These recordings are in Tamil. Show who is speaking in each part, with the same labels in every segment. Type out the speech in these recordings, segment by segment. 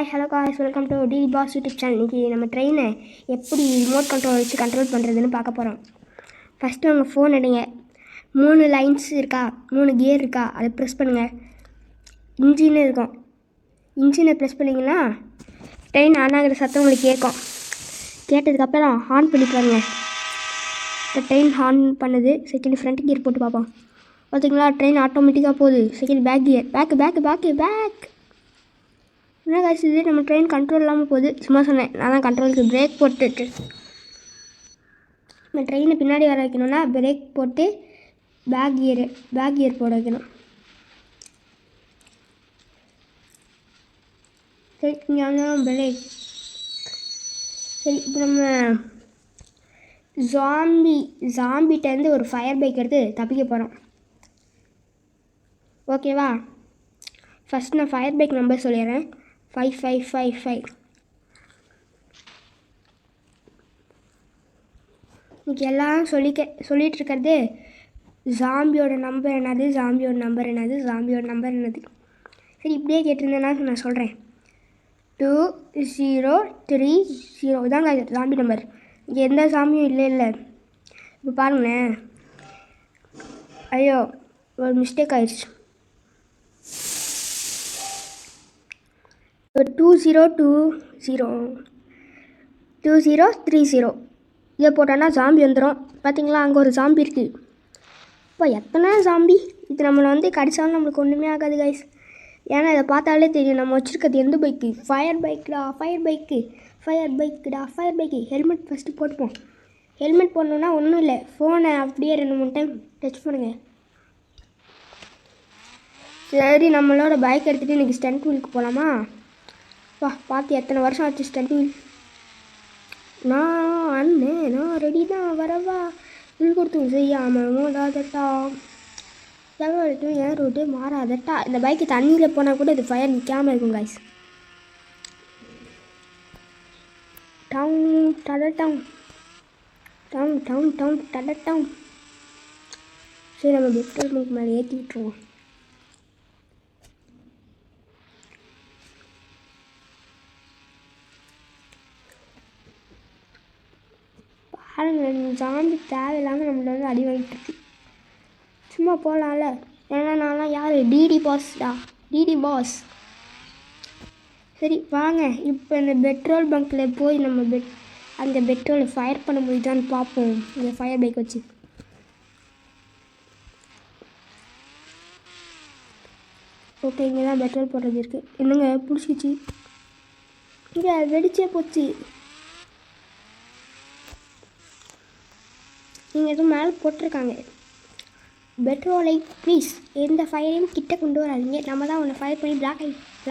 Speaker 1: Hello guys, welcome to D boss YouTube channel. இன்றைக்கி நம்ம ட்ரெயினை எப்படி ரிமோட் கண்ட்ரோல் வச்சு கண்ட்ரோல் பண்ணுறதுன்னு பார்க்க போகிறோம். ஃபஸ்ட்டு உங்கள் ஃபோன் எடுங்க. 3 லைன்ஸ் இருக்கா, 3 கியர் இருக்கா, அதை ப்ரெஸ் பண்ணுங்கள். இன்ஜின்னு இருக்கும். இன்ஜினை ப்ரெஸ் பண்ணிங்கன்னா ட்ரெயின் ஆன் ஆகிற சத்தம் உங்களுக்கு கேட்கும். கேட்டதுக்கப்புறம் ஆன் பண்ணி பாருங்கள். இப்போ ட்ரெயின் ஆன் பண்ணுது. செகண்ட் ஃப்ரண்ட் கியர் போட்டு பார்ப்போம். பார்த்தீங்களா, ட்ரெயின் ஆட்டோமேட்டிக்காக போகுது. Second back gear, back. என்ன காசு இது, நம்ம ட்ரெயின் கண்ட்ரோல் இல்லாமல் போகுது. சும்மா சொன்னேன், நான் தான் கண்ட்ரோலுக்கு பிரேக் போட்டுட்டு. நம்ம ட்ரெயினை பின்னாடி வர வைக்கணும்னா பிரேக் போட்டு பேக் கியர் போட வைக்கணும். சரி, இங்கே பிரேக். சரி, இப்போ நம்ம ஜாம்பிட்டேருந்து ஒரு ஃபயர் பைக் எடுத்து தப்பிக்க போகிறோம். ஓகேவா? ஃபஸ்ட் நான் ஃபயர் பைக் நம்பர் சொல்லிடுறேன். 5555. இன்றைக்கி எல்லாம் சொல்லிகிட்டு இருக்கிறது ஜாம்பியோட நம்பர் என்னது. சரி, இப்படியே கேட்டிருந்தேன்னா நான் சொல்கிறேன். 2030 தாங்க ஜாம்பி நம்பர். இங்கே எந்த ஜாம்பியும் இல்லை. இப்போ பாருங்களேன். ஐயோ, ஒரு மிஸ்டேக் ஆயிடுச்சு. 2030 இதை போட்டோன்னா ஜாம்பி வந்துடும். பார்த்தீங்களா, அங்கே ஒரு ஜாம்பி இருக்குது. இப்போ எத்தனை ஜாம்பி இது நம்மளை கடிச்சாலும் நம்மளுக்கு ஒன்றுமே ஆகாது கைஸ். ஏன்னா இதை பார்த்தாலே தெரியும் நம்ம வச்சுருக்கிறது எந்த bike. Fire bike. Helmet first போட்டுப்போம். ஹெல்மெட் போடணுன்னா ஒன்றும் இல்லை, ஃபோனை அப்படியே 2-3 டைம் டச் பண்ணுங்கள். சரி, நம்மளோட பைக் எடுத்துகிட்டு இன்றைக்கி ஸ்டண்ட் வீலுக்கு போகலாமா? பார்த்து எத்தனை வருஷம் ஆச்சு ஸ்டண்ட் வீல். நான் ரெடி தான், வரவா உள் கொடுத்து செய்யாமல் மோதாதட்டா, தகவலுக்கும் ஏன் ரூட்டு மாறாதட்டா. இந்த பைக்கு தண்ணியில் போனால் கூட இது ஃபயர் நிற்காமல் இருக்கும் கைஸ். டவுன். சரி, நம்ம பெட்ரோல் பங்க் மேலே ஏற்றி விட்டுருவோம். பாருங்கள், ஜாம்பி தேவையில்லாமல் நம்மள அடி வாங்கிட்டு சும்மா போகலாம்ல. ஏன்னா நான்லாம் யார், டிடி பாஸ். சரி வாங்க, இப்போ இந்த பெட்ரோல் பங்க்கில் போய் நம்ம அந்த பெட்ரோலை ஃபயர் பண்ண முடியுதான்னு பார்ப்போம். இந்த ஃபயர் பைக் வச்சு. ஓகே, இங்கே தான் பெட்ரோல் போடுறது இருக்குது. என்னங்க பிடிச்சிச்சு, இங்கே வெடிச்சே போச்சு. நீங்கள் எதுவும் மேலே போட்டிருக்காங்க, பெட்ரோலை ப்ளீஸ் எந்த ஃபயரையும் கிட்ட கொண்டு வராதிங்க. நம்ம தான் ஒன்று ஃபயர் பண்ணி பிளாக்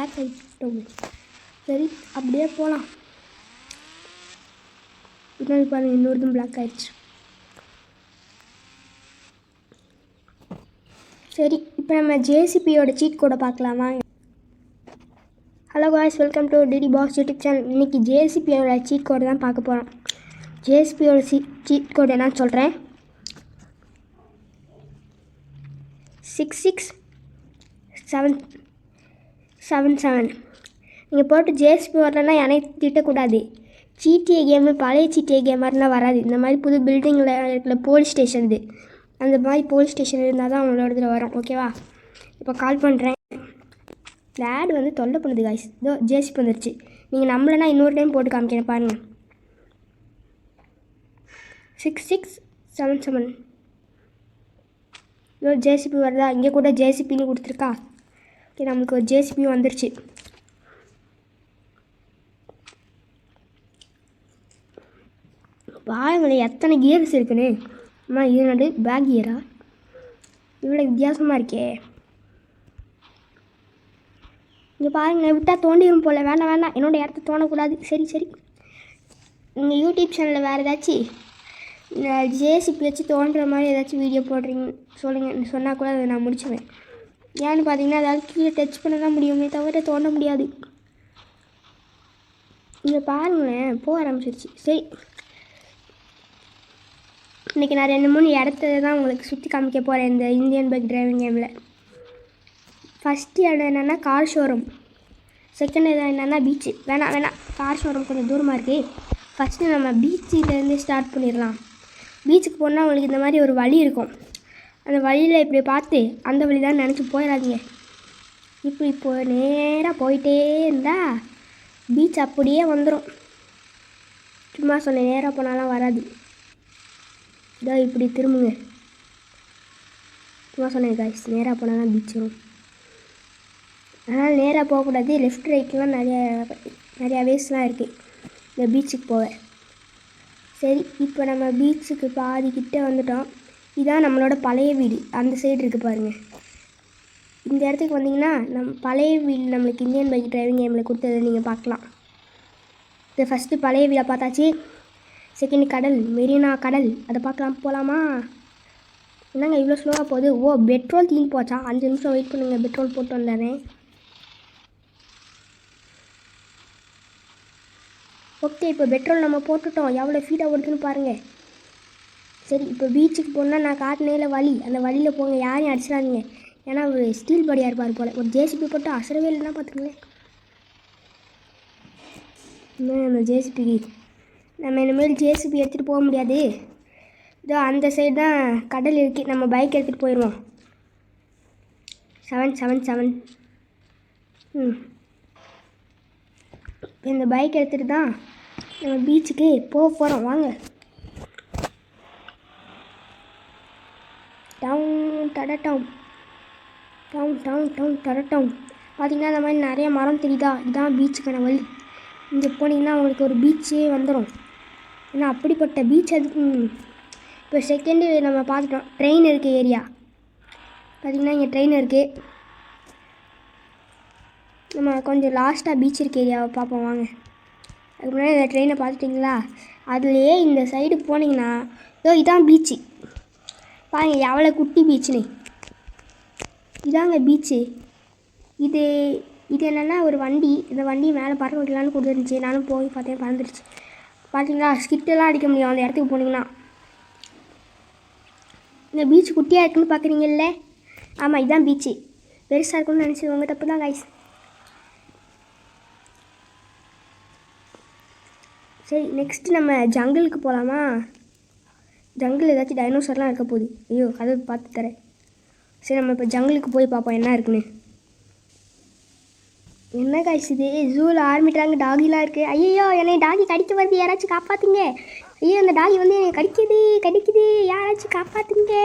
Speaker 1: ஆகிட்டோம். சரி, அப்படியே போகலாம். பின்னாடி பாருங்கள், இன்னொருதும் பிளாக் ஆகிடுச்சு. சரி, இப்போ நம்ம ஜேசிபியோட சீட் கோடை பார்க்கலாமா? Hello guys, welcome to DD boss YouTube channel. இன்றைக்கி ஜேசிபியோட சீட் கோடை தான் பார்க்க போகிறோம். ஜேசிபியோட சீட் கோடு என்னன்னு சொல்கிறேன். 6677. நீங்கள் போட்டு ஜேசிபி வரலன்னா எனக்கு திட்டக்கூடாது. GTA கேமு, பழைய GTA கேம் மாதிரிலாம் வராது. இந்த மாதிரி புது பில்டிங்கில் இருக்கிற போலீஸ் ஸ்டேஷன், இது அந்த மாதிரி போலீஸ் ஸ்டேஷன் இருந்தால் தான் அவங்களோட இதில் வரும். ஓகேவா? இப்போ கால் பண்ணுறேன். இந்த ஆடு தொல்லை பண்ணுது காய்ஸ். இதோ ஜேசிபி வந்துருச்சு. நீங்கள் நம்மளனா இன்னொரு டைம் போட்டு காமிக்கிறேன் பாருங்கள். 6677. இதோ ஜேசிபி வருதா? இங்கே கூட ஜேசிபின்னு கொடுத்துருக்கா. ஓகே, நம்மளுக்கு ஒரு ஜேசிபி வந்துருச்சு. பாருங்களேன் எத்தனை கியர்ஸ் இருக்குன்னு. அம்மா, இது பேக் கியரா? இவ்வளோ வித்தியாசமாக இருக்கே. இங்கே பாருங்களேன், விட்டால் தோண்டிடும் போல். வேண்டாம், என்னோடய இடத்த தோணக்கூடாது. சரி, நீங்கள் யூடியூப் சேனலில் வேறு ஏதாச்சும் ஜேசிபி வச்சு தோன்ற மாதிரி ஏதாச்சும் வீடியோ போடுறீங்க சொல்லுங்கள். சொன்னால் கூட அதை நான் முடிச்சுவேன். ஏன்னு பார்த்தீங்கன்னா அதாவது கீழே டச் பண்ண தான் முடியுமே தவிர தோண்ட முடியாது. இங்கே பாருங்களேன், போக ஆரம்பிச்சிருச்சு. சரி, இன்றைக்கி நான் 2-3 இடத்த தான் உங்களுக்கு சுற்றி காமிக்க போகிறேன் இந்த இந்தியன் பைக் டிரைவிங் கேமில். ஃபஸ்ட்டு இடம் என்னென்னா கார் ஷோரூம். செகண்ட் இது என்னென்னா பீச்சு. வேணாம் கார் ஷோரூம் கொஞ்சம் தூரமாக இருக்குது. ஃபஸ்ட்டு நம்ம பீச்சிலேருந்து ஸ்டார்ட் பண்ணிடலாம். பீச்சுக்கு போனால் உங்களுக்கு இந்த மாதிரி ஒரு வழி இருக்கும். அந்த வழியில் இப்படி பார்த்து அந்த வழி தான் நினச்சி போயிடாதீங்க. இப்போ நேராக போயிட்டே இருந்தால் பீச் அப்படியே வந்துடும். சும்மா சொன்னேன், நேராக போனாலாம் வராது. இதோ இப்படி திரும்புங்க. சும்மா சொன்னேன் காய்ஸ், நேராக போனால் தான் பீச் வரும். அதனால் நேராக போகக்கூடாது. லெஃப்ட் ரைட்லாம் நிறையா வேஸ்லாம் இருக்குது இந்த பீச்சுக்கு போக. சரி, இப்போ நம்ம பீச்சுக்கு பாதிக்கிட்ட வந்துட்டோம். இதான் நம்மளோட பழைய வீடு. அந்த சைடு இருக்குது பாருங்கள். இந்த இடத்துக்கு வந்தீங்கன்னா நம்ம பழைய வீடு நம்மளுக்கு இந்தியன் பைக் டிரைவிங் கேமில் கொடுத்ததை நீங்கள் பார்க்கலாம். இது ஃபஸ்ட்டு பழைய வீடை பார்த்தாச்சு. செகண்ட் கடல், மெரினா கடல், அதை பார்க்கலாம். போகலாமா? என்னங்க இவ்வளோ ஸ்லோவாக போகுது? ஓ, பெட்ரோல் தீந்து போச்சா? 5 நிமிஷம் வெயிட் பண்ணுங்கள், பெட்ரோல் போட்டு வந்தேன். ஓகே, இப்போ பெட்ரோல் நம்ம போட்டுட்டோம். எவ்வளோ ஃபீட்டாக ஓடுதுன்னு பாருங்கள். சரி, இப்போ பீச்சுக்கு போனால் நான் காட்டினேல வழி, அந்த வழியில் போங்க. யாரையும் அடிச்சிடாதீங்க. ஏன்னா ஒரு ஸ்டீல் பாடியாக இருப்பார் போல். ஒரு ஜேசிபி போட்டு அசரவே இல்லைன்னா பார்த்துங்களேன். இன்னும் அந்த ஜேசிபிக்கு நம்ம இனிமேல் ஜேசிபி எடுத்துகிட்டு போக முடியாது. இதோ அந்த சைடு தான் கடல் இருக்குது. நம்ம பைக் எடுத்துகிட்டு போயிடுவோம். 777. இந்த பைக் எடுத்துகிட்டு தான் நம்ம பீச்சுக்கு போக போகிறோம். வாங்க. டவுன் டடட்டவுன் பார்த்தீங்கன்னா இந்த மாதிரி நிறைய மரம் தெரியுதா? இதுதான் பீச்சுக்கான வழி. இங்கே போனீங்கன்னா உங்களுக்கு ஒரு பீச்சே வந்துடும். ஏன்னா அப்படிப்பட்ட பீச் அதுக்கு. இப்போ செகண்டு நம்ம பார்த்துட்டோம். ட்ரெயின் இருக்குது ஏரியா. பார்த்திங்கன்னா இங்கே ட்ரெயின் இருக்குது. நம்ம கொஞ்சம் லாஸ்ட்டாக பீச் இருக்க ஏரியாவை பார்ப்போம் வாங்க. அதுக்கு முன்னாடி இந்த ட்ரெயினை பார்த்துட்டிங்களா? அதுலேயே இந்த சைடு போனீங்கன்னா இதான் பீச்சு. பாருங்க எவ்வளோ குட்டி பீச்சுன்னு. இதாங்க பீச்சு. இது என்னென்னா ஒரு வண்டி. இந்த வண்டி மேலே பறக்க வைக்கலான்னு கொடுத்துருந்துச்சி. நானும் போய் பார்த்தேன், பறந்துருச்சு. பார்த்தீங்களா? ஸ்கிட்டெல்லாம் அடிக்க முடியும் அந்த இடத்துக்கு போனீங்கன்னா. இந்த பீச் குட்டியாக இருக்குன்னு பார்க்குறீங்கல்ல? ஆமாம், இதுதான் பீச்சு. பெருசாக இருக்குன்னு நினச்சி உங்கள் தப்பு தான் காய்ஸ். சரி, நெக்ஸ்ட்டு நம்ம ஜங்கிளுக்கு போகலாமா? ஜங்கிள் ஏதாச்சும் டைனோசர்லாம் இருக்க போகுது. ஐயோ, அதை பார்த்து தரேன். சரி, நம்ம இப்போ ஜங்கிளுக்கு போய் பார்ப்போம் என்ன இருக்குன்னு. என்ன காய்ஸ் இது? ஜூவில் ஆரம்பிட்டாங்க. டாகிலாம் இருக்குது. ஐயோ, என்னை டாகி கடிக்க வருது, யாராச்சும் காப்பாற்றுங்க. ஐயோ, அந்த டாகி வந்து என்னை கடிக்குது, யாராச்சும் காப்பாற்றுங்க.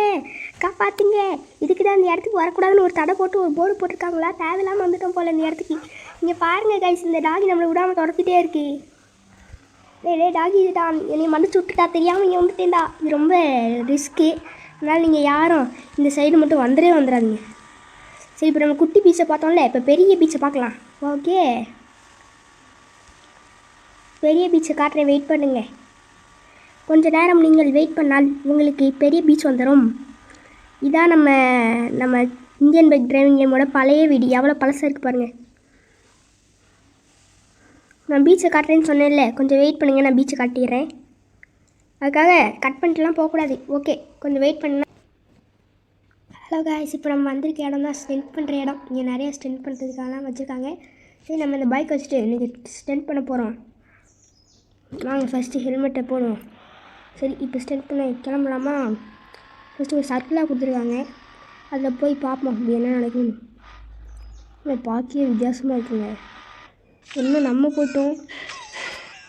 Speaker 1: இதுக்கு தான் இந்த இடத்துக்கு வரக்கூடாதுன்னு ஒரு தடை போட்டு ஒரு போர்டு போட்டிருக்காங்களா? தேவையில்லாமல் வந்துட்டோம் போல் இந்த இடத்துக்கு. இங்கே பாருங்கள் காய்ஸ், இந்த டாகி நம்மளை விடாமல் துரத்திட்டே இருக்குது. டேய் டாகி, இதுதான் என்னை மன்னிச்சு விட்டுட்டா, தெரியாமல் இங்கே வந்துட்டேன்டா. இது ரொம்ப ரிஸ்க்கு. அதனால் நீங்கள் யாரும் இந்த சைடு மட்டும் வந்துடாதீங்க. சரி, இப்போ நம்ம குட்டி பீச்சை பார்த்தோம்ல, இப்போ பெரிய பீச்சை பார்க்கலாம். ஓகே, பெரிய பீச்சை காட்டுறேன், வெயிட் பண்ணுங்க. கொஞ்சம் நேரம் நீங்கள் வெயிட் பண்ணால் உங்களுக்கு பெரிய பீச் வந்துடும். இதான் நம்ம இந்தியன் பைக் டிரைவிங் கேமோட பழைய வீடு. எவ்வளோ பழசாக இருக்குது பாருங்கள். நான் பீச்சை காட்டுறேன்னு சொன்னேன்ல, கொஞ்சம் வெயிட் பண்ணுங்கள், நான் பீச்சை காட்டிடுறேன். அதுக்காக கட் பண்ணிட்டுலாம் போகக்கூடாது. ஓகே, கொஞ்சம் வெயிட் பண்ண. ஹலோ காய்ஸ், இப்போ நம்ம வந்திருக்க இடம் தான் ஸ்டெண்ட் பண்ணுற இடம். இங்கே நிறைய ஸ்டெண்ட் பண்ணுறதுக்காகலாம் வச்சுருக்காங்க. சரி, நம்ம இந்த பைக் வச்சுட்டு இன்றைக்கி ஸ்டெண்ட் பண்ண போகிறோம். வாங்க ஃபஸ்ட்டு ஹெல்மெட்டை போடுவோம். சரி, இப்போ ஸ்டெண்ட் பண்ண கிளம்பலாமா? ஃபஸ்ட்டு ஒரு சர்க்கிளாக கொடுத்துருக்காங்க, அதில் போய் பார்ப்போம் இப்படி என்ன நடக்குன்னு. இல்லை, பார்க்கவே வித்தியாசமாக இருக்குங்க. இன்னும் நம்ம போய்ட்டோம்.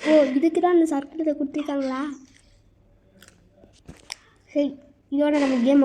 Speaker 1: ஓ, இதுக்கு தான் அந்த சர்க்கிளை கொடுத்துருக்காங்களா? சரி, இதோட நம்ம கேம்